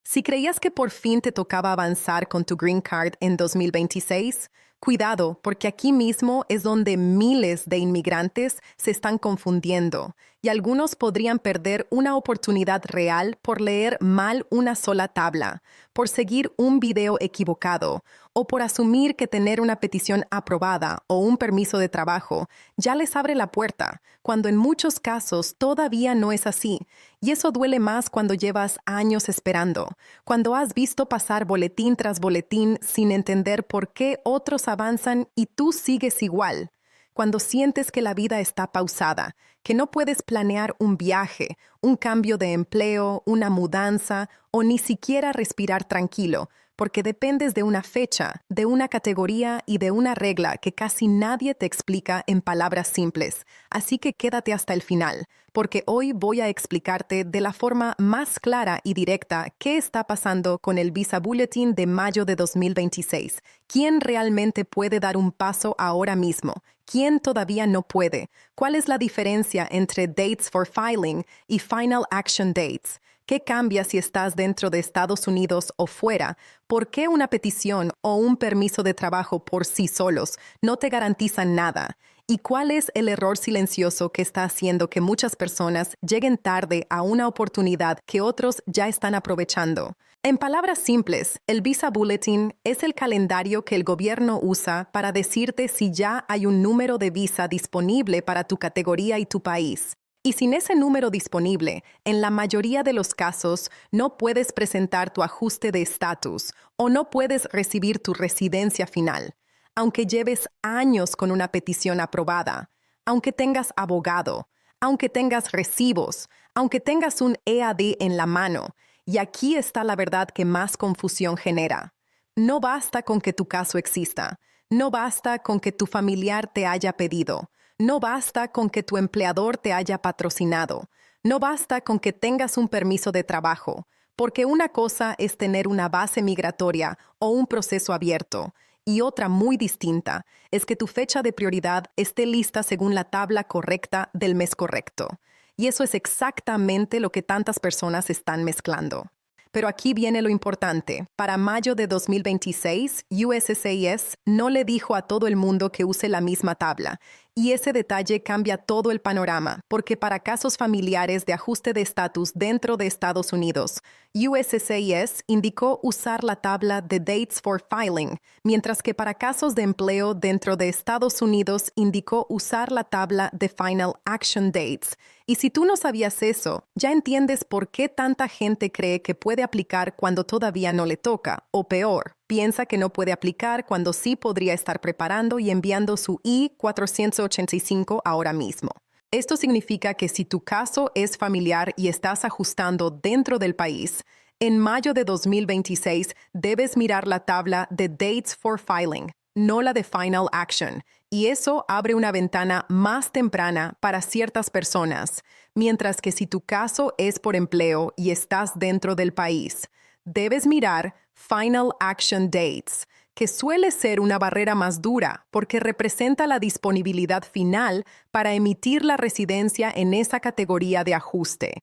Si creías que por fin te tocaba avanzar con tu Green Card en 2026, cuidado, porque aquí mismo es donde miles de inmigrantes se están confundiendo y algunos podrían perder una oportunidad real por leer mal una sola tabla, por seguir un video equivocado o por asumir que tener una petición aprobada o un permiso de trabajo ya les abre la puerta, cuando en muchos casos todavía no es así. Y eso duele más cuando llevas años esperando, cuando has visto pasar boletín tras boletín sin entender por qué otros avanzan y tú sigues igual. Cuando sientes que la vida está pausada, que no puedes planear un viaje, un cambio de empleo, una mudanza o ni siquiera respirar tranquilo, porque dependes de una fecha, de una categoría y de una regla que casi nadie te explica en palabras simples. Así que quédate hasta el final, porque hoy voy a explicarte de la forma más clara y directa qué está pasando con el Visa Bulletin de mayo de 2026. ¿Quién realmente puede dar un paso ahora mismo? ¿Quién todavía no puede? ¿Cuál es la diferencia entre Dates for Filing y Final Action Dates? ¿Qué cambia si estás dentro de Estados Unidos o fuera? ¿Por qué una petición o un permiso de trabajo por sí solos no te garantizan nada? ¿Y cuál es el error silencioso que está haciendo que muchas personas lleguen tarde a una oportunidad que otros ya están aprovechando? En palabras simples, el Visa Bulletin es el calendario que el gobierno usa para decirte si ya hay un número de visa disponible para tu categoría y tu país. Y sin ese número disponible, en la mayoría de los casos, no puedes presentar tu ajuste de estatus o no puedes recibir tu residencia final, aunque lleves años con una petición aprobada, aunque tengas abogado, aunque tengas recibos, aunque tengas un EAD en la mano. Y aquí está la verdad que más confusión genera. No basta con que tu caso exista, no basta con que tu familiar te haya pedido. No basta con que tu empleador te haya patrocinado. No basta con que tengas un permiso de trabajo, porque una cosa es tener una base migratoria o un proceso abierto, y otra muy distinta es que tu fecha de prioridad esté lista según la tabla correcta del mes correcto. Y eso es exactamente lo que tantas personas están mezclando. Pero aquí viene lo importante. Para mayo de 2026, USCIS no le dijo a todo el mundo que use la misma tabla. Y ese detalle cambia todo el panorama, porque para casos familiares de ajuste de estatus dentro de Estados Unidos, USCIS indicó usar la tabla de Dates for Filing, mientras que para casos de empleo dentro de Estados Unidos indicó usar la tabla de Final Action Dates. Y si tú no sabías eso, ya entiendes por qué tanta gente cree que puede aplicar cuando todavía no le toca, o peor, piensa que no puede aplicar cuando sí podría estar preparando y enviando su I-485 ahora mismo. Esto significa que si tu caso es familiar y estás ajustando dentro del país, en mayo de 2026 debes mirar la tabla de Dates for Filing, no la de Final Action, y eso abre una ventana más temprana para ciertas personas, mientras que si tu caso es por empleo y estás dentro del país, debes mirar Final Action Dates, que suele ser una barrera más dura porque representa la disponibilidad final para emitir la residencia en esa categoría de ajuste.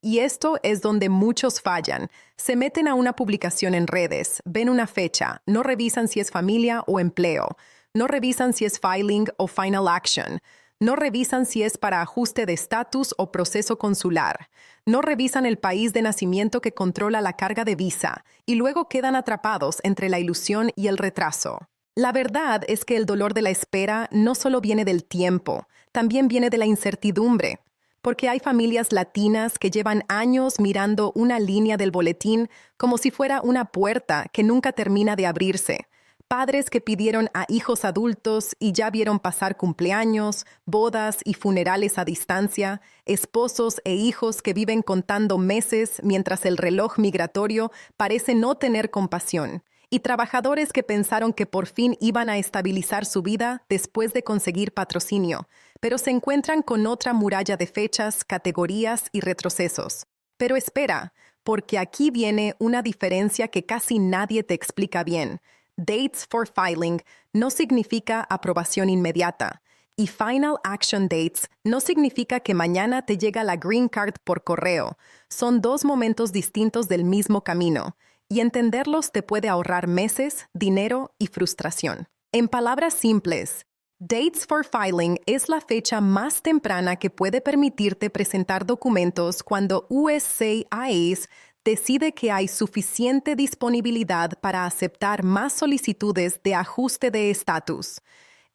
Y esto es donde muchos fallan. Se meten a una publicación en redes, ven una fecha, no revisan si es familia o empleo, no revisan si es filing o final action, no revisan si es para ajuste de estatus o proceso consular, no revisan el país de nacimiento que controla la carga de visa y luego quedan atrapados entre la ilusión y el retraso. La verdad es que el dolor de la espera no solo viene del tiempo, también viene de la incertidumbre. Porque hay familias latinas que llevan años mirando una línea del boletín como si fuera una puerta que nunca termina de abrirse. Padres que pidieron a hijos adultos y ya vieron pasar cumpleaños, bodas y funerales a distancia, esposos e hijos que viven contando meses mientras el reloj migratorio parece no tener compasión, y trabajadores que pensaron que por fin iban a estabilizar su vida después de conseguir patrocinio, pero se encuentran con otra muralla de fechas, categorías y retrocesos. Pero espera, porque aquí viene una diferencia que casi nadie te explica bien. Dates for Filing no significa aprobación inmediata. Y Final Action Dates no significa que mañana te llega la Green Card por correo. Son dos momentos distintos del mismo camino, y entenderlos te puede ahorrar meses, dinero y frustración. En palabras simples, Dates for Filing es la fecha más temprana que puede permitirte presentar documentos cuando USCIS decide que hay suficiente disponibilidad para aceptar más solicitudes de ajuste de estatus.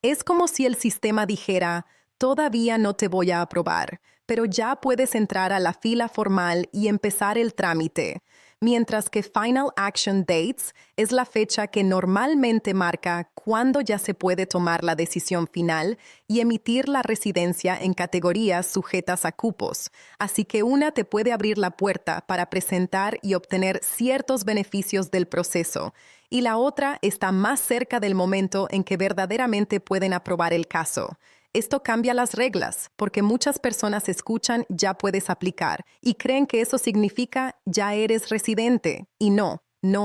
Es como si el sistema dijera, todavía no te voy a aprobar, pero ya puedes entrar a la fila formal y empezar el trámite, mientras que Final Action Dates es la fecha que normalmente marca cuándo ya se puede tomar la decisión final y emitir la residencia en categorías sujetas a cupos, así que una te puede abrir la puerta para presentar y obtener ciertos beneficios del proceso, y la otra está más cerca del momento en que verdaderamente pueden aprobar el caso. Esto cambia las reglas, porque muchas personas escuchan "ya puedes aplicar" y creen que eso significa "ya eres residente", y no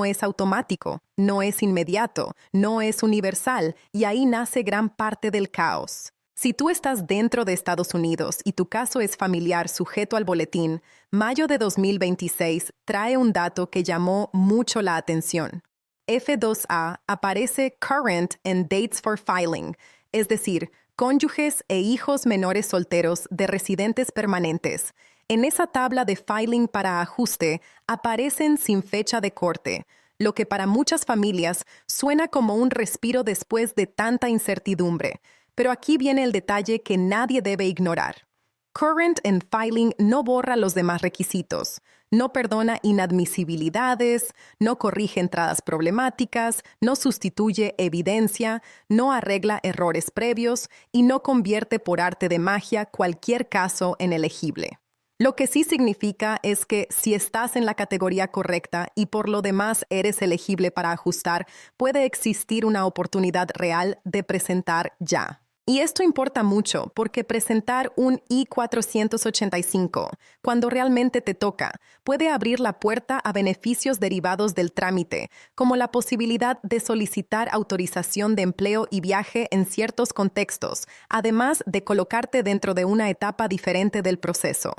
es automático, no es inmediato, no es universal, y ahí nace gran parte del caos. Si tú estás dentro de Estados Unidos y tu caso es familiar sujeto al boletín, mayo de 2026 trae un dato que llamó mucho la atención. F2A aparece current en Dates for Filing, es decir, cónyuges e hijos menores solteros de residentes permanentes. En esa tabla de filing para ajuste aparecen sin fecha de corte, lo que para muchas familias suena como un respiro después de tanta incertidumbre. Pero aquí viene el detalle que nadie debe ignorar. Current en filing no borra los demás requisitos, no perdona inadmisibilidades, no corrige entradas problemáticas, no sustituye evidencia, no arregla errores previos y no convierte por arte de magia cualquier caso en elegible. Lo que sí significa es que si estás en la categoría correcta y por lo demás eres elegible para ajustar, puede existir una oportunidad real de presentar ya. Y esto importa mucho porque presentar un I-485, cuando realmente te toca, puede abrir la puerta a beneficios derivados del trámite, como la posibilidad de solicitar autorización de empleo y viaje en ciertos contextos, además de colocarte dentro de una etapa diferente del proceso.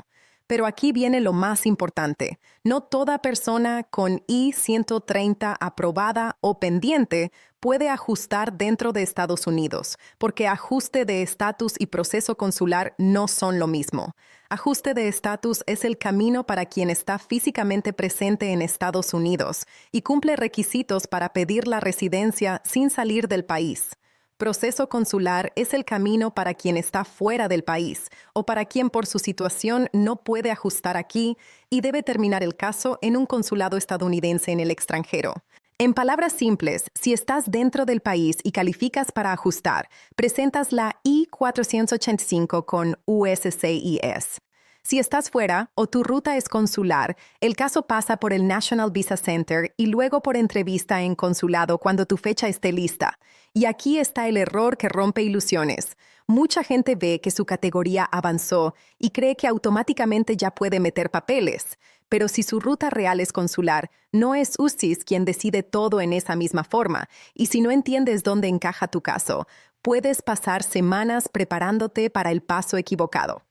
Pero aquí viene lo más importante. No toda persona con I-130 aprobada o pendiente puede ajustar dentro de Estados Unidos, porque ajuste de estatus y proceso consular no son lo mismo. Ajuste de estatus es el camino para quien está físicamente presente en Estados Unidos y cumple requisitos para pedir la residencia sin salir del país. Proceso consular es el camino para quien está fuera del país o para quien por su situación no puede ajustar aquí y debe terminar el caso en un consulado estadounidense en el extranjero. En palabras simples, si estás dentro del país y calificas para ajustar, presentas la I-485 con USCIS. Si estás fuera o tu ruta es consular, el caso pasa por el National Visa Center y luego por entrevista en consulado cuando tu fecha esté lista. Y aquí está el error que rompe ilusiones. Mucha gente ve que su categoría avanzó y cree que automáticamente ya puede meter papeles. Pero si su ruta real es consular, no es USCIS quien decide todo en esa misma forma. Y si no entiendes dónde encaja tu caso, puedes pasar semanas preparándote para el paso equivocado.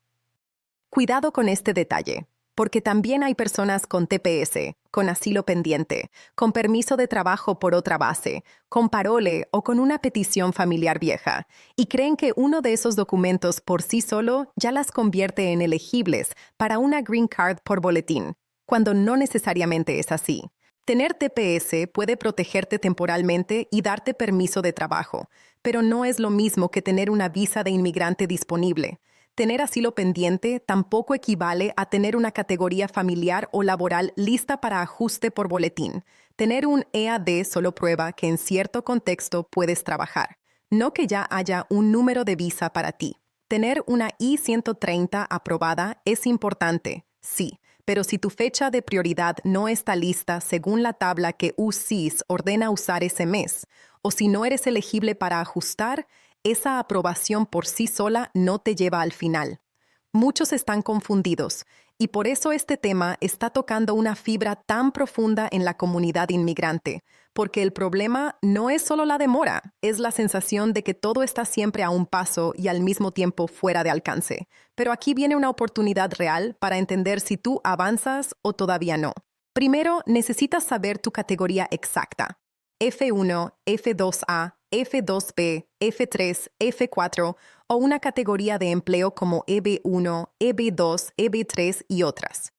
Cuidado con este detalle, porque también hay personas con TPS, con asilo pendiente, con permiso de trabajo por otra base, con parole o con una petición familiar vieja, y creen que uno de esos documentos por sí solo ya las convierte en elegibles para una Green Card por boletín, cuando no necesariamente es así. Tener TPS puede protegerte temporalmente y darte permiso de trabajo, pero no es lo mismo que tener una visa de inmigrante disponible. Tener asilo pendiente tampoco equivale a tener una categoría familiar o laboral lista para ajuste por boletín. Tener un EAD solo prueba que en cierto contexto puedes trabajar, no que ya haya un número de visa para ti. Tener una I-130 aprobada es importante, sí, pero si tu fecha de prioridad no está lista según la tabla que USCIS ordena usar ese mes, o si no eres elegible para ajustar, esa aprobación por sí sola no te lleva al final. Muchos están confundidos Y por eso este tema está tocando una fibra tan profunda en la comunidad inmigrante, porque el problema no es solo la demora, es la sensación de que todo está siempre a un paso y al mismo tiempo fuera de alcance. Pero aquí viene una oportunidad real para entender si tú avanzas o todavía no. Primero, necesitas saber tu categoría exacta. F1, F2A, F2B, F3, F4 o una categoría de empleo como EB1, EB2, EB3 y otras.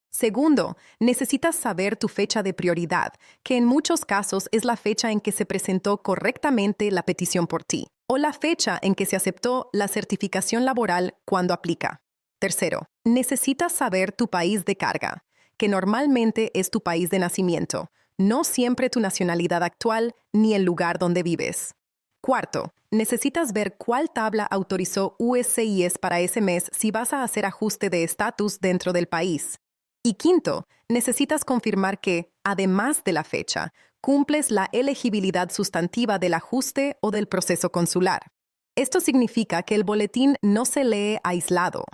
Segundo, necesitas saber tu fecha de prioridad, que en muchos casos es la fecha en que se presentó correctamente la petición por ti, o la fecha en que se aceptó la certificación laboral cuando aplica. Tercero, necesitas saber tu país de carga, que normalmente es tu país de nacimiento, no siempre tu nacionalidad actual ni el lugar donde vives. Cuarto, necesitas ver cuál tabla autorizó USCIS para ese mes si vas a hacer ajuste de estatus dentro del país. Y quinto, necesitas confirmar que, además de la fecha, cumples la elegibilidad sustantiva del ajuste o del proceso consular. Esto significa que el boletín no se lee aislado,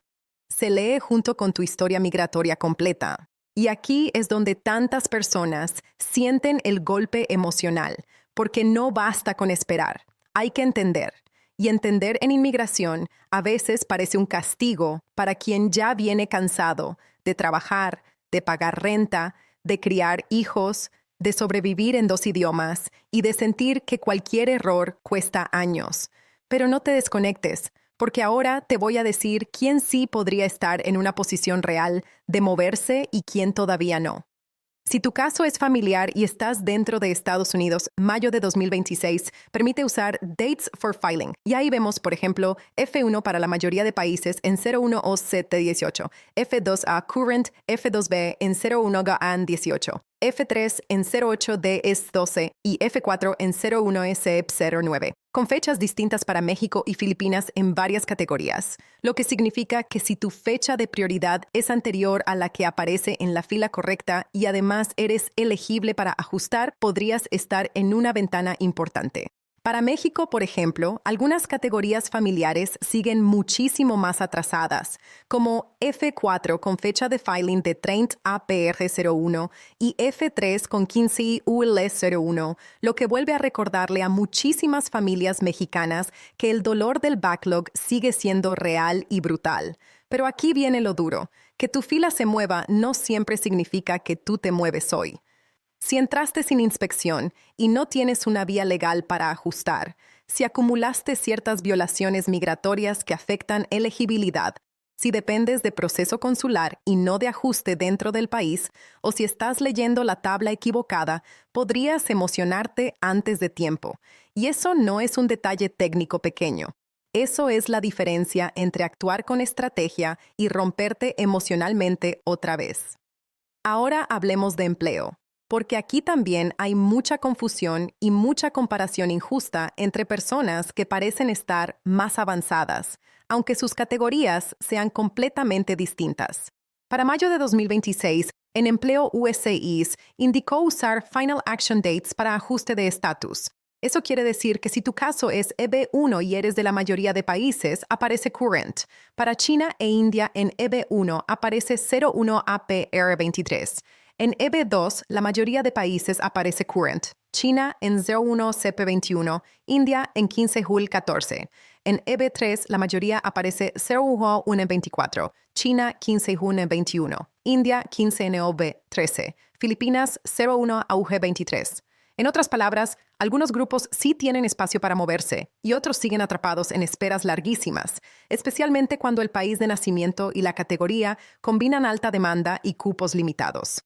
se lee junto con tu historia migratoria completa. Y aquí es donde tantas personas sienten el golpe emocional, porque no basta con esperar, hay que entender. Y entender en inmigración a veces parece un castigo para quien ya viene cansado de trabajar, de pagar renta, de criar hijos, de sobrevivir en 2 idiomas y de sentir que cualquier error cuesta años. Pero no te desconectes, porque ahora te voy a decir quién sí podría estar en una posición real de moverse y quién todavía no. Si tu caso es familiar y estás dentro de Estados Unidos, mayo de 2026 permite usar Dates for Filing. Y ahí vemos, por ejemplo, F1 para la mayoría de países en 01 o CT18, F2A Current, F2B en 01 GAN 18, F3 en 08 DS 12 y F4 en 01 SEP 09, con fechas distintas para México y Filipinas en varias categorías, lo que significa que si tu fecha de prioridad es anterior a la que aparece en la fila correcta y además eres elegible para ajustar, podrías estar en una ventana importante. Para México, por ejemplo, algunas categorías familiares siguen muchísimo más atrasadas, como F4 con fecha de filing de 30 APR01 y F3 con 15 ULS01, lo que vuelve a recordarle a muchísimas familias mexicanas que el dolor del backlog sigue siendo real y brutal. Pero aquí viene lo duro, que tu fila se mueva no siempre significa que tú te mueves hoy. Si entraste sin inspección y no tienes una vía legal para ajustar, si acumulaste ciertas violaciones migratorias que afectan elegibilidad, si dependes de proceso consular y no de ajuste dentro del país, o si estás leyendo la tabla equivocada, podrías emocionarte antes de tiempo. Y eso no es un detalle técnico pequeño. Eso es la diferencia entre actuar con estrategia y romperte emocionalmente otra vez. Ahora hablemos de empleo. Porque aquí también hay mucha confusión y mucha comparación injusta entre personas que parecen estar más avanzadas, aunque sus categorías sean completamente distintas. Para mayo de 2026, en empleo USCIS indicó usar Final Action Dates para ajuste de estatus. Eso quiere decir que si tu caso es EB1 y eres de la mayoría de países, aparece Current. Para China e India en EB1 aparece 01 APR23. En EB2, la mayoría de países aparece Current. China en 01 CP21, India en 15 JUL 14. En EB3, la mayoría aparece 01 24, China 15 JUN 21, India 15 NOB 13, Filipinas 01 AUG 23. En otras palabras, algunos grupos sí tienen espacio para moverse y otros siguen atrapados en esperas larguísimas, especialmente cuando el país de nacimiento y la categoría combinan alta demanda y cupos limitados.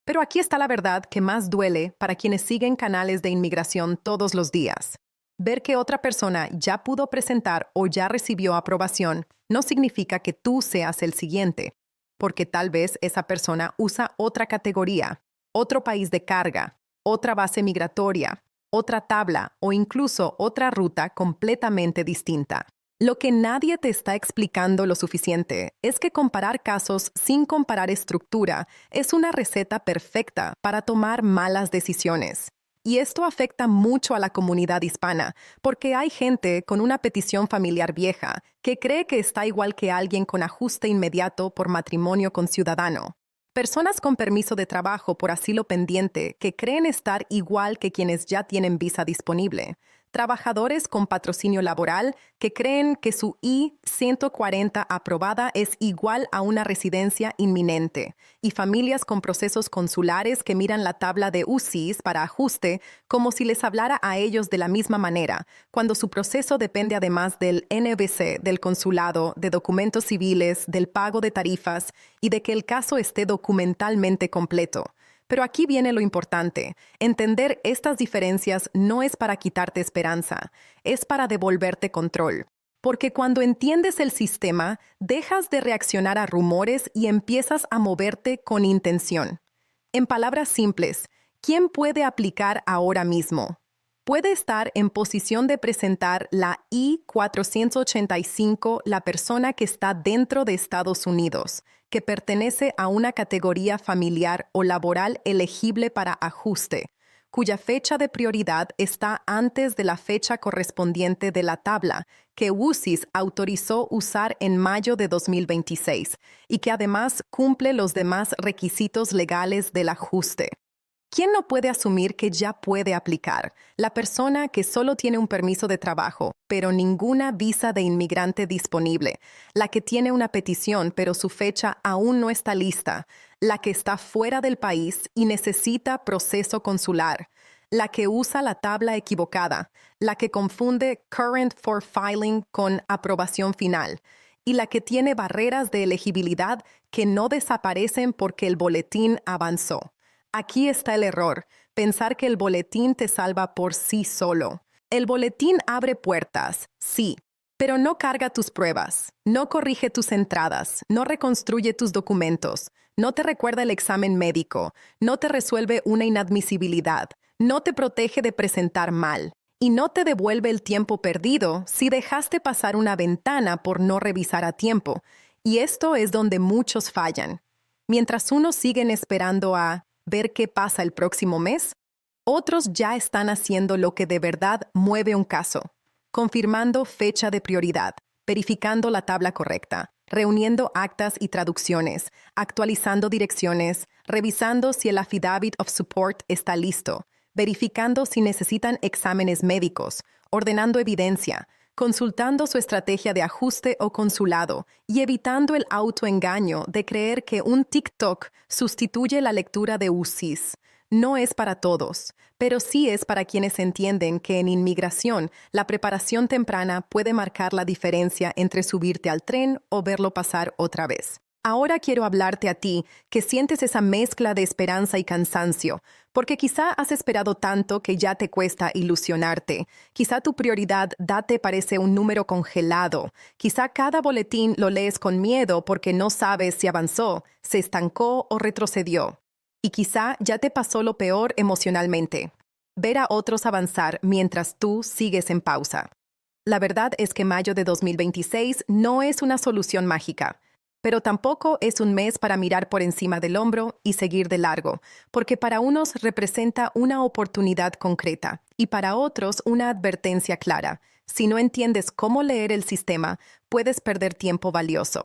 Pero aquí está la verdad que más duele para quienes siguen canales de inmigración todos los días. Ver que otra persona ya pudo presentar o ya recibió aprobación no significa que tú seas el siguiente, porque tal vez esa persona usa otra categoría, otro país de carga, otra base migratoria, otra tabla o incluso otra ruta completamente distinta. Lo que nadie te está explicando lo suficiente es que comparar casos sin comparar estructura es una receta perfecta para tomar malas decisiones. Y esto afecta mucho a la comunidad hispana, porque hay gente con una petición familiar vieja que cree que está igual que alguien con ajuste inmediato por matrimonio con ciudadano. Personas con permiso de trabajo por asilo pendiente que creen estar igual que quienes ya tienen visa disponible. Trabajadores con patrocinio laboral que creen que su I-140 aprobada es igual a una residencia inminente. Y familias con procesos consulares que miran la tabla de UCIS para ajuste como si les hablara a ellos de la misma manera, cuando su proceso depende además del NVC, del consulado, de documentos civiles, del pago de tarifas y de que el caso esté documentalmente completo. Pero aquí viene lo importante. Entender estas diferencias no es para quitarte esperanza, es para devolverte control. Porque cuando entiendes el sistema, dejas de reaccionar a rumores y empiezas a moverte con intención. En palabras simples, ¿quién puede aplicar ahora mismo? Puede estar en posición de presentar la I-485 la persona que está dentro de Estados Unidos, que pertenece a una categoría familiar o laboral elegible para ajuste, cuya fecha de prioridad está antes de la fecha correspondiente de la tabla, que UCIS autorizó usar en mayo de 2026 y que además cumple los demás requisitos legales del ajuste. ¿Quién no puede asumir que ya puede aplicar? La persona que solo tiene un permiso de trabajo, pero ninguna visa de inmigrante disponible, la que tiene una petición, pero su fecha aún no está lista, la que está fuera del país y necesita proceso consular, la que usa la tabla equivocada, la que confunde current for filing con aprobación final, y la que tiene barreras de elegibilidad que no desaparecen porque el boletín avanzó. Aquí está el error, pensar que el boletín te salva por sí solo. El boletín abre puertas, sí, pero no carga tus pruebas, no corrige tus entradas, no reconstruye tus documentos, no te recuerda el examen médico, no te resuelve una inadmisibilidad, no te protege de presentar mal y no te devuelve el tiempo perdido si dejaste pasar una ventana por no revisar a tiempo. Y esto es donde muchos fallan. Mientras unos siguen esperando a ver qué pasa el próximo mes, otros ya están haciendo lo que de verdad mueve un caso, confirmando fecha de prioridad, verificando la tabla correcta, reuniendo actas y traducciones, actualizando direcciones, revisando si el affidavit of support está listo, verificando si necesitan exámenes médicos, ordenando evidencia, consultando su estrategia de ajuste o consulado y evitando el autoengaño de creer que un TikTok sustituye la lectura de UCIS. No es para todos, pero sí es para quienes entienden que en inmigración la preparación temprana puede marcar la diferencia entre subirte al tren o verlo pasar otra vez. Ahora quiero hablarte a ti, que sientes esa mezcla de esperanza y cansancio, porque quizá has esperado tanto que ya te cuesta ilusionarte. Quizá tu prioridad te parece un número congelado. Quizá cada boletín lo lees con miedo porque no sabes si avanzó, se estancó o retrocedió. Y quizá ya te pasó lo peor emocionalmente: ver a otros avanzar mientras tú sigues en pausa. La verdad es que mayo de 2026 no es una solución mágica. Pero tampoco es un mes para mirar por encima del hombro y seguir de largo, porque para unos representa una oportunidad concreta y para otros una advertencia clara. Si no entiendes cómo leer el sistema, puedes perder tiempo valioso.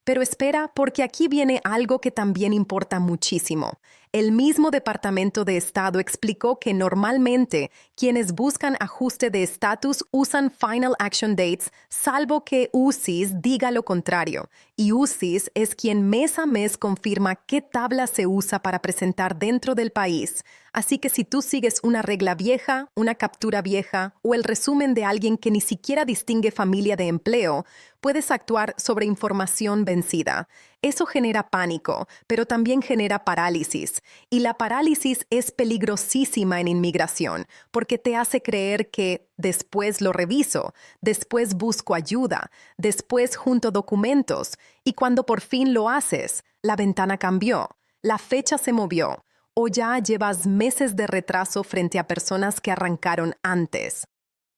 Pero espera, porque aquí viene algo que también importa muchísimo. El mismo Departamento de Estado explicó que normalmente quienes buscan ajuste de estatus usan Final Action Dates, salvo que UCIS diga lo contrario. Y UCIS es quien mes a mes confirma qué tabla se usa para presentar dentro del país. Así que si tú sigues una regla vieja, una captura vieja o el resumen de alguien que ni siquiera distingue familia de empleo, puedes actuar sobre información vencida. Eso genera pánico, pero también genera parálisis. Y la parálisis es peligrosísima en inmigración, porque te hace creer que después lo reviso, después busco ayuda, después junto documentos, y cuando por fin lo haces, la ventana cambió, la fecha se movió, o ya llevas meses de retraso frente a personas que arrancaron antes.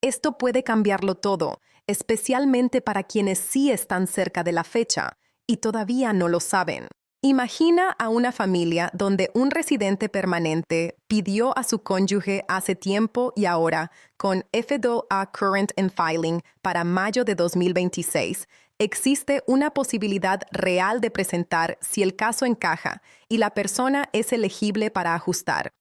Esto puede cambiarlo todo, especialmente para quienes sí están cerca de la fecha y todavía no lo saben. Imagina a una familia donde un residente permanente pidió a su cónyuge hace tiempo y ahora, con FDA Current and Filing para mayo de 2026, existe una posibilidad real de presentar si el caso encaja y la persona es elegible para ajustar.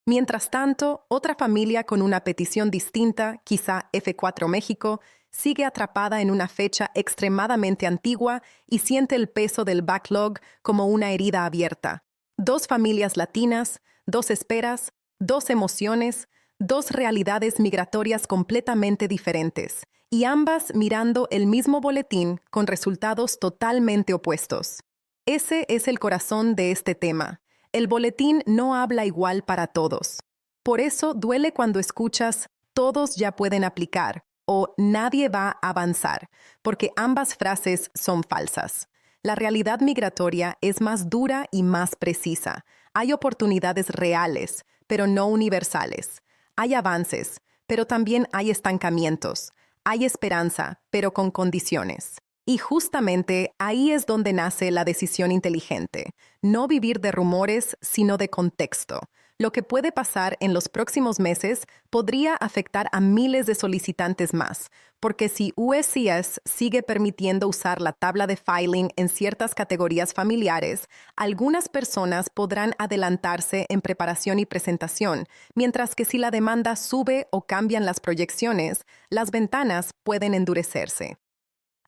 Mientras tanto, otra familia con una petición distinta, quizá F4 México, sigue atrapada en una fecha extremadamente antigua y siente el peso del backlog como una herida abierta. Dos familias latinas, dos esperas, dos emociones, dos realidades migratorias completamente diferentes, y ambas mirando el mismo boletín con resultados totalmente opuestos. Ese es el corazón de este tema. El boletín no habla igual para todos. Por eso duele cuando escuchas "todos ya pueden aplicar" o "nadie va a avanzar", porque ambas frases son falsas. La realidad migratoria es más dura y más precisa. Hay oportunidades reales, pero no universales. Hay avances, pero también hay estancamientos. Hay esperanza, pero con condiciones. Y justamente ahí es donde nace la decisión inteligente. No vivir de rumores, sino de contexto. Lo que puede pasar en los próximos meses podría afectar a miles de solicitantes más, porque si USCIS sigue permitiendo usar la tabla de filing en ciertas categorías familiares, algunas personas podrán adelantarse en preparación y presentación, mientras que si la demanda sube o cambian las proyecciones, las ventanas pueden endurecerse.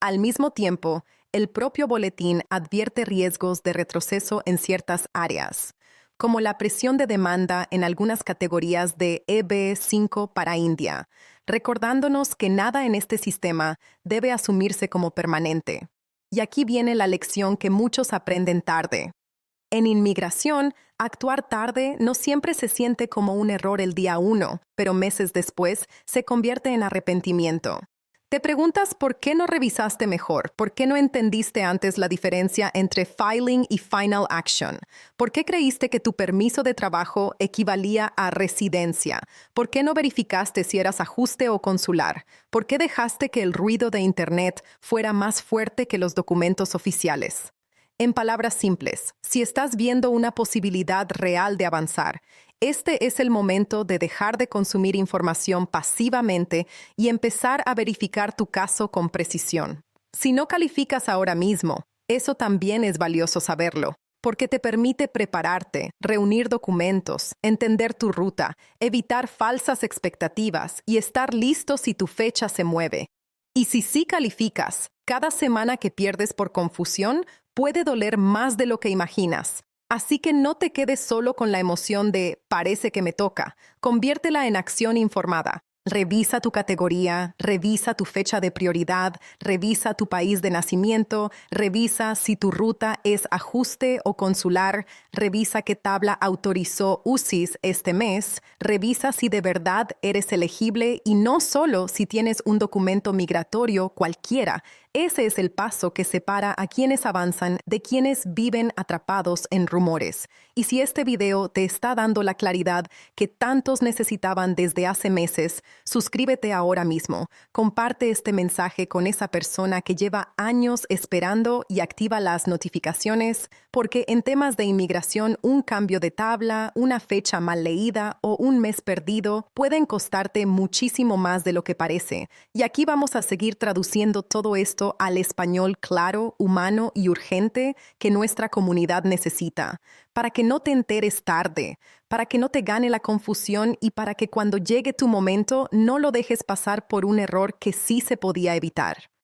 Al mismo tiempo, el propio boletín advierte riesgos de retroceso en ciertas áreas, como la presión de demanda en algunas categorías de EB5 para India, recordándonos que nada en este sistema debe asumirse como permanente. Y aquí viene la lección que muchos aprenden tarde. En inmigración, actuar tarde no siempre se siente como un error el día 1, pero meses después se convierte en arrepentimiento. Te preguntas por qué no revisaste mejor, por qué no entendiste antes la diferencia entre filing y final action, por qué creíste que tu permiso de trabajo equivalía a residencia, por qué no verificaste si eras ajuste o consular, por qué dejaste que el ruido de Internet fuera más fuerte que los documentos oficiales. En palabras simples, si estás viendo una posibilidad real de avanzar, este es el momento de dejar de consumir información pasivamente y empezar a verificar tu caso con precisión. Si no calificas ahora mismo, eso también es valioso saberlo, porque te permite prepararte, reunir documentos, entender tu ruta, evitar falsas expectativas y estar listo si tu fecha se mueve. Y si sí calificas, cada semana que pierdes por confusión puede doler más de lo que imaginas. Así que no te quedes solo con la emoción de "parece que me toca". Conviértela en acción informada. Revisa tu categoría, revisa tu fecha de prioridad, revisa tu país de nacimiento, revisa si tu ruta es ajuste o consular, revisa qué tabla autorizó USCIS este mes, revisa si de verdad eres elegible y no solo si tienes un documento migratorio cualquiera. Ese es el paso que separa a quienes avanzan de quienes viven atrapados en rumores. Y si este video te está dando la claridad que tantos necesitaban desde hace meses, suscríbete ahora mismo. Comparte este mensaje con esa persona que lleva años esperando y activa las notificaciones, porque en temas de inmigración un cambio de tabla, una fecha mal leída o un mes perdido pueden costarte muchísimo más de lo que parece. Y aquí vamos a seguir traduciendo todo esto al español claro, humano y urgente que nuestra comunidad necesita, para que no te enteres tarde, para que no te gane la confusión y para que cuando llegue tu momento no lo dejes pasar por un error que sí se podía evitar.